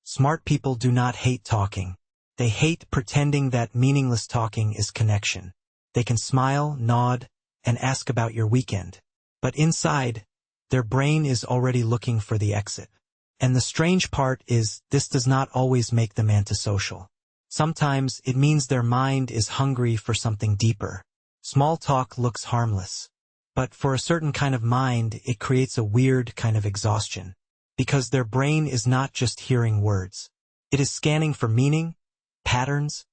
Smart people do not hate talking. They hate pretending that meaningless talking is connection. They can smile, nod, and ask about your weekend. But inside, their brain is already looking for the exit. And the strange part is, this does not always make them antisocial. Sometimes it means their mind is hungry for something deeper. Small talk looks harmless. But for a certain kind of mind, it creates a weird kind of exhaustion. Because their brain is not just hearing words. It is scanning for meaning, patterns,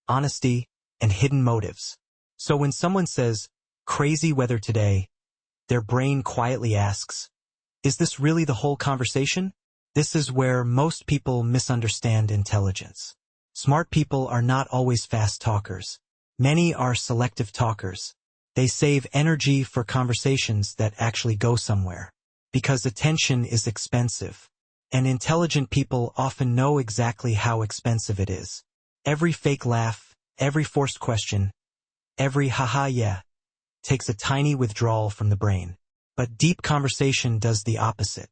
honesty, and hidden motives. So when someone says, "Crazy weather today," their brain quietly asks, "Is this really the whole conversation?" This is where most people misunderstand intelligence. Smart people are not always fast talkers. Many are selective talkers. They save energy for conversations that actually go somewhere. Because attention is expensive. And intelligent people often know exactly how expensive it is. Every fake laugh, every forced question, every haha yeah, takes a tiny withdrawal from the brain. But deep conversation does the opposite.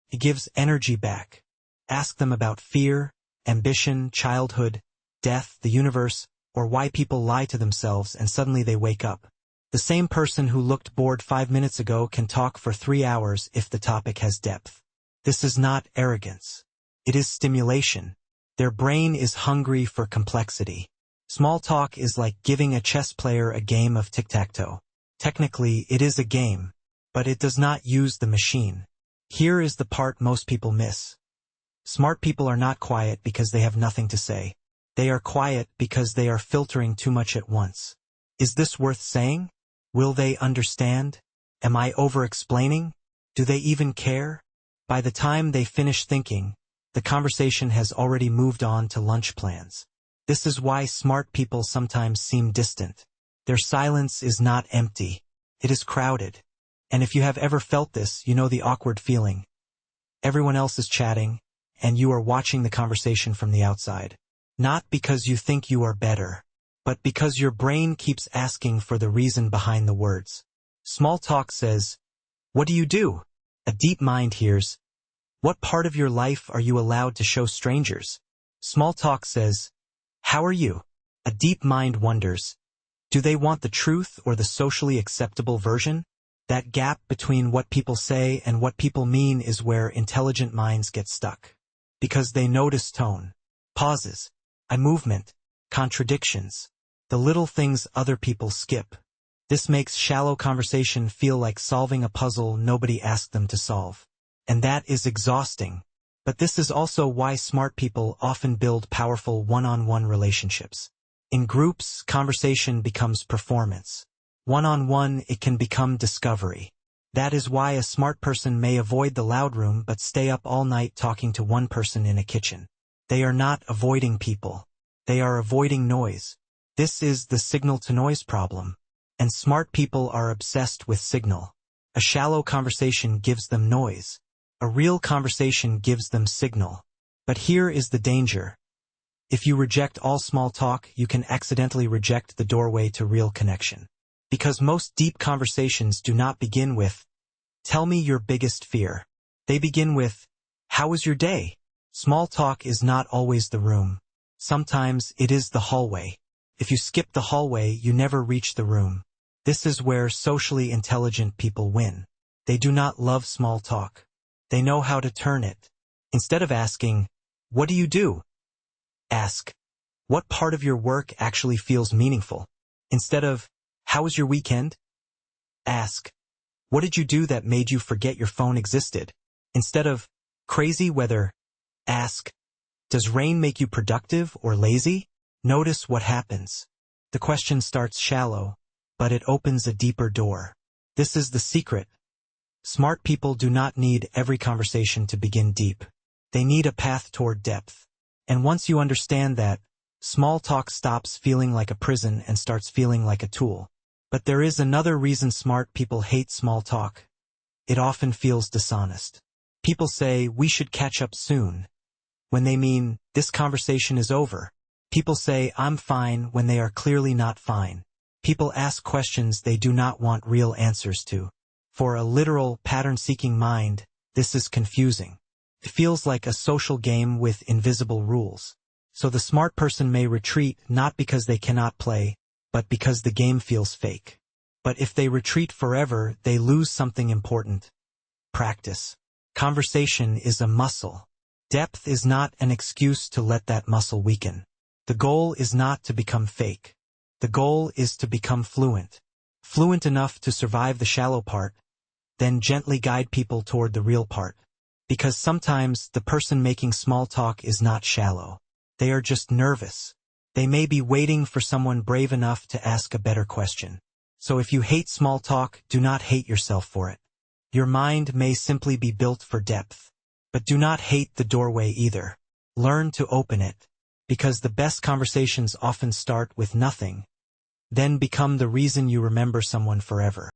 It gives energy back. Ask them about fear, ambition, childhood, death, the universe, or why people lie to themselves and suddenly they wake up. The same person who looked bored 5 minutes ago can talk for 3 hours if the topic has depth. This is not arrogance. It is stimulation. Their brain is hungry for complexity. Small talk is like giving a chess player a game of tic-tac-toe. Technically, it is a game, but it does not use the machine. Here is the part most people miss. Smart people are not quiet because they have nothing to say. They are quiet because they are filtering too much at once. Is this worth saying? Will they understand? Am I over-explaining? Do they even care? By the time they finish thinking, the conversation has already moved on to lunch plans. This is why smart people sometimes seem distant. Their silence is not empty. It is crowded. And if you have ever felt this, you know the awkward feeling. Everyone else is chatting, and you are watching the conversation from the outside. Not because you think you are better, but because your brain keeps asking for the reason behind the words. Small talk says, "What do you do?" A deep mind hears, "What part of your life are you allowed to show strangers?" Small talk says, "How are you?" A deep mind wonders, do they want the truth or the socially acceptable version? That gap between what people say and what people mean is where intelligent minds get stuck. Because they notice tone, pauses, eye movement, contradictions, the little things other people skip. This makes shallow conversation feel like solving a puzzle nobody asked them to solve. And that is exhausting. But this is also why smart people often build powerful one-on-one relationships. In groups, conversation becomes performance. One-on-one, it can become discovery. That is why a smart person may avoid the loud room but stay up all night talking to one person in a kitchen. They are not avoiding people. They are avoiding noise. This is the signal-to-noise problem. And smart people are obsessed with signal. A shallow conversation gives them noise. A real conversation gives them signal. But here is the danger. If you reject all small talk, you can accidentally reject the doorway to real connection. Because most deep conversations do not begin with, "Tell me your biggest fear." They begin with, "How was your day?" Small talk is not always the room. Sometimes it is the hallway. If you skip the hallway, you never reach the room. This is where socially intelligent people win. They do not love small talk. They know how to turn it. Instead of asking, "What do you do?" ask, "What part of your work actually feels meaningful?" Instead of, "How was your weekend?" ask, "What did you do that made you forget your phone existed?" Instead of, "Crazy weather," ask, "Does rain make you productive or lazy?" Notice what happens. The question starts shallow, but it opens a deeper door. This is the secret. Smart people do not need every conversation to begin deep. They need a path toward depth. And once you understand that, small talk stops feeling like a prison and starts feeling like a tool. But there is another reason smart people hate small talk. It often feels dishonest. People say, "We should catch up soon," when they mean, "This conversation is over." People say, "I'm fine," when they are clearly not fine. People ask questions they do not want real answers to. For a literal, pattern-seeking mind, this is confusing. It feels like a social game with invisible rules. So the smart person may retreat not because they cannot play, but because the game feels fake. But if they retreat forever, they lose something important. Practice. Conversation is a muscle. Depth is not an excuse to let that muscle weaken. The goal is not to become fake. The goal is to become fluent. Fluent enough to survive the shallow part, then gently guide people toward the real part. Because sometimes the person making small talk is not shallow. They are just nervous. They may be waiting for someone brave enough to ask a better question. So if you hate small talk, do not hate yourself for it. Your mind may simply be built for depth. But do not hate the doorway either. Learn to open it. Because the best conversations often start with nothing, then become the reason you remember someone forever.